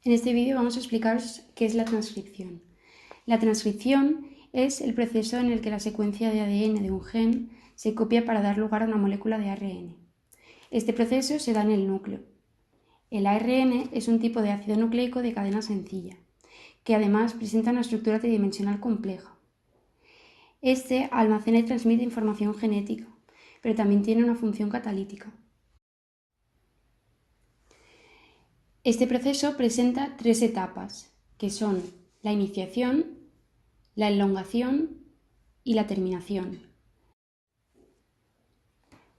En este vídeo vamos a explicaros qué es la transcripción. La transcripción es el proceso en el que la secuencia de ADN de un gen se copia para dar lugar a una molécula de ARN. Este proceso se da en el núcleo. El ARN es un tipo de ácido nucleico de cadena sencilla, que además presenta una estructura tridimensional compleja. Este almacena y transmite información genética, pero también tiene una función catalítica. Este proceso presenta tres etapas, que son la iniciación, la elongación y la terminación.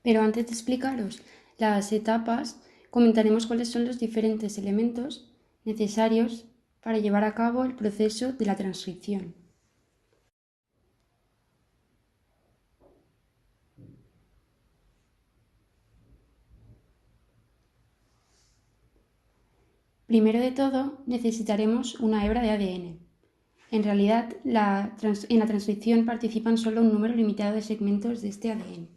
Pero antes de explicaros las etapas, comentaremos cuáles son los diferentes elementos necesarios para llevar a cabo el proceso de la transcripción. Primero de todo, necesitaremos una hebra de ADN. En realidad, en la transcripción participan solo un número limitado de segmentos de este ADN.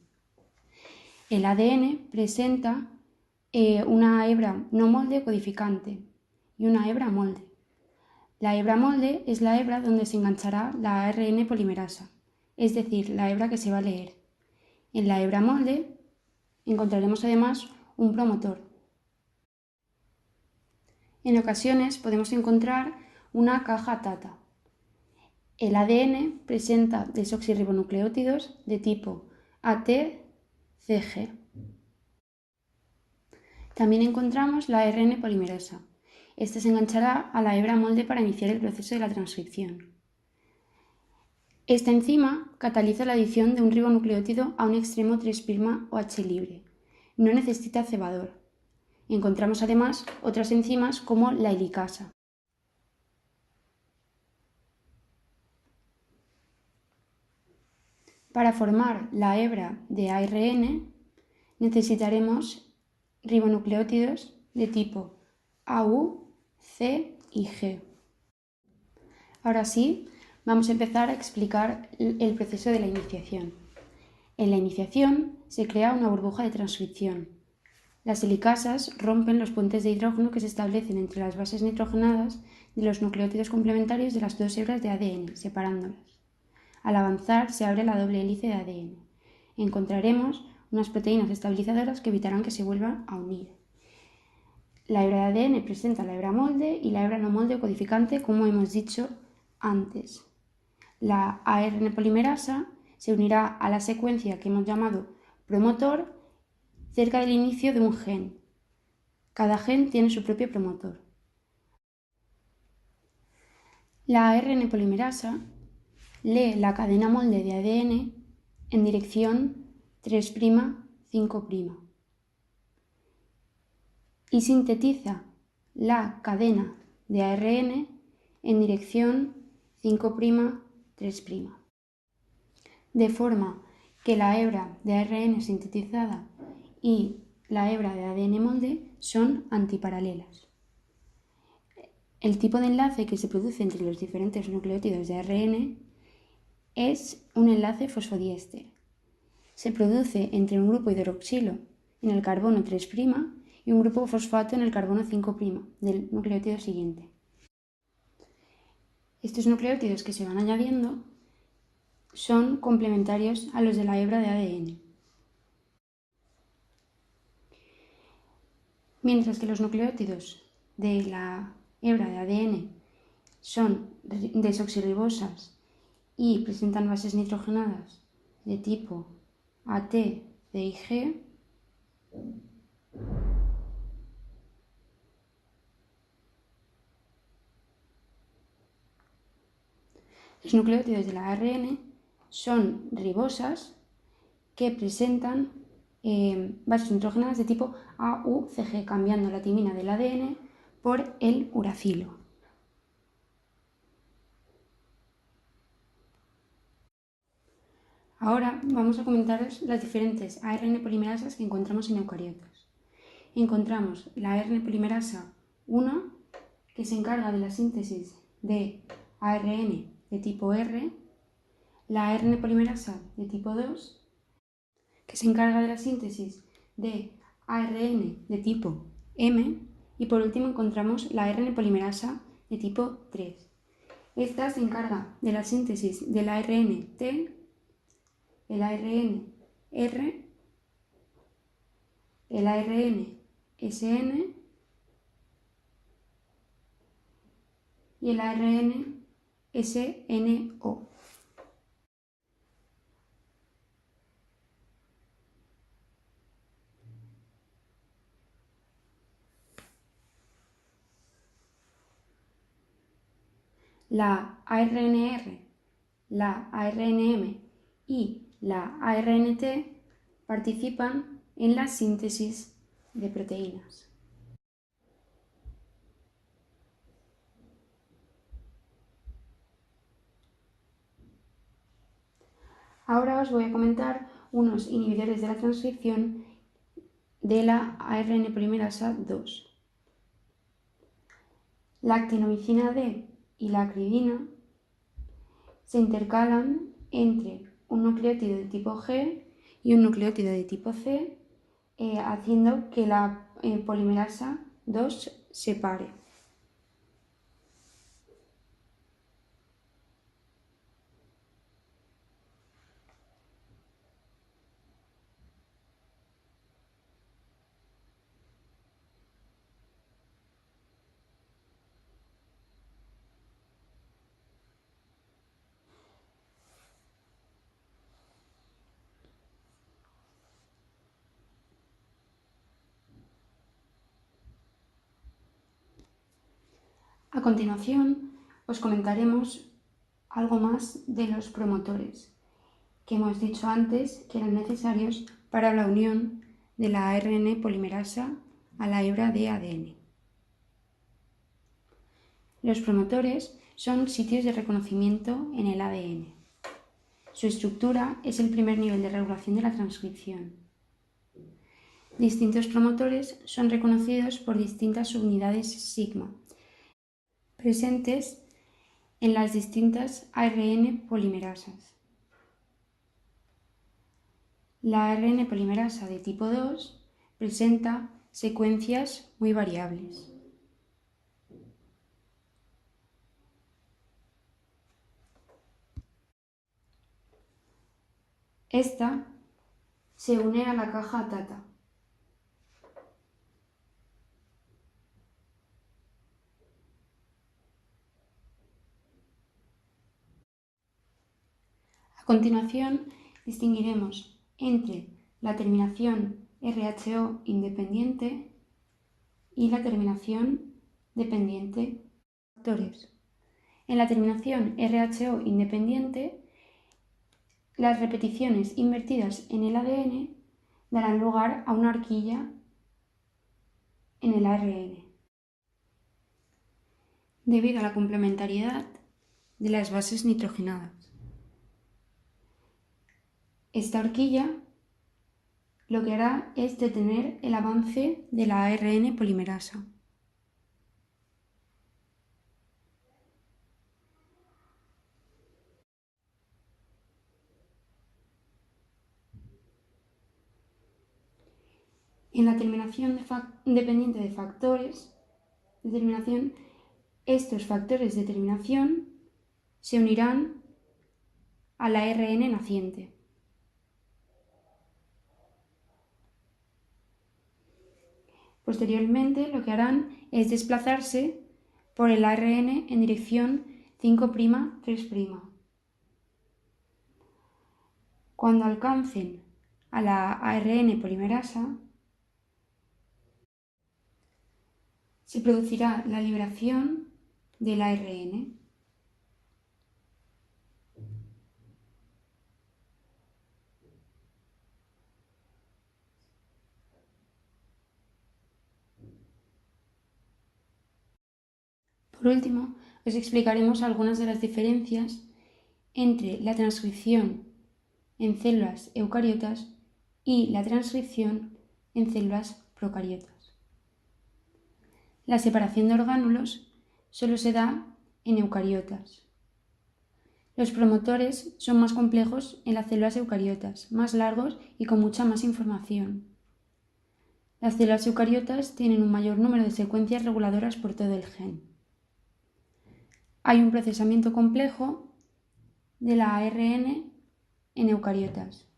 El ADN presenta una hebra no molde codificante y una hebra molde. La hebra molde es la hebra donde se enganchará la ARN polimerasa, es decir, la hebra que se va a leer. En la hebra molde encontraremos además un promotor. En ocasiones podemos encontrar una caja TATA. El ADN presenta desoxirribonucleótidos de tipo AT-CG. También encontramos la ARN polimerasa. Esta se enganchará a la hebra molde para iniciar el proceso de la transcripción. Esta enzima cataliza la adición de un ribonucleótido a un extremo 3' OH libre. No necesita cebador. Encontramos además otras enzimas como la helicasa. Para formar la hebra de ARN necesitaremos ribonucleótidos de tipo AU, C y G. Ahora sí, vamos a empezar a explicar el proceso de la iniciación. En la iniciación se crea una burbuja de transcripción. Las helicasas rompen los puentes de hidrógeno que se establecen entre las bases nitrogenadas de los nucleótidos complementarios de las dos hebras de ADN, separándolas. Al avanzar se abre la doble hélice de ADN. Encontraremos unas proteínas estabilizadoras que evitarán que se vuelvan a unir. La hebra de ADN presenta la hebra molde y la hebra no molde codificante, como hemos dicho antes. La ARN polimerasa se unirá a la secuencia que hemos llamado promotor cerca del inicio de un gen. Cada gen tiene su propio promotor. La ARN polimerasa lee la cadena molde de ADN en dirección 3', 5' y sintetiza la cadena de ARN en dirección 5', 3'. De forma que la hebra de ARN sintetizada y la hebra de ADN molde son antiparalelas. El tipo de enlace que se produce entre los diferentes nucleótidos de ARN es un enlace fosfodiéster. Se produce entre un grupo hidroxilo en el carbono 3' y un grupo fosfato en el carbono 5' del nucleótido siguiente. Estos nucleótidos que se van añadiendo son complementarios a los de la hebra de ADN. Mientras que los nucleótidos de la hebra de ADN son desoxirribosas y presentan bases nitrogenadas de tipo AT, C y G, los nucleótidos de la ARN son ribosas que presentan bases nitrogenadas de tipo AUCG, cambiando la timina del ADN por el uracilo. Ahora vamos a comentaros las diferentes ARN polimerasas que encontramos en eucariotas. Encontramos la ARN polimerasa 1, que se encarga de la síntesis de ARN de tipo R, la ARN polimerasa de tipo 2, que se encarga de la síntesis de ARN de tipo M, Y por último encontramos la ARN polimerasa de tipo 3. Esta se encarga de la síntesis del ARN T, el ARN R, el ARN SN y el ARN SNO. La ARNR, la ARNM y la ARNT participan en la síntesis de proteínas. Ahora os voy a comentar unos inhibidores de la transcripción de la ARN polimerasa 2. La actinomicina D y la acridina se intercalan entre un nucleótido de tipo G y un nucleótido de tipo C, haciendo que la polimerasa 2 se pare. A continuación, os comentaremos algo más de los promotores, que hemos dicho antes que eran necesarios para la unión de la ARN polimerasa a la hebra de ADN. Los promotores son sitios de reconocimiento en el ADN. Su estructura es el primer nivel de regulación de la transcripción. Distintos promotores son reconocidos por distintas subunidades sigma, presentes en las distintas ARN polimerasas. La ARN polimerasa de tipo 2 presenta secuencias muy variables. Esta se une a la caja TATA. A continuación, distinguiremos entre la terminación RHO independiente y la terminación dependiente de factores. En la terminación RHO independiente, las repeticiones invertidas en el ADN darán lugar a una horquilla en el ARN, debido a la complementariedad de las bases nitrogenadas. Esta horquilla lo que hará es detener el avance de la ARN polimerasa. En la terminación dependiente de factores, estos factores de terminación se unirán a la ARN naciente. Posteriormente, lo que harán es desplazarse por el ARN en dirección 5'3'. Cuando alcancen a la ARN polimerasa, se producirá la liberación del ARN. Por último, os explicaremos algunas de las diferencias entre la transcripción en células eucariotas y la transcripción en células procariotas. La separación de orgánulos solo se da en eucariotas. Los promotores son más complejos en las células eucariotas, más largos y con mucha más información. Las células eucariotas tienen un mayor número de secuencias reguladoras por todo el gen. Hay un procesamiento complejo de la ARN en eucariotas.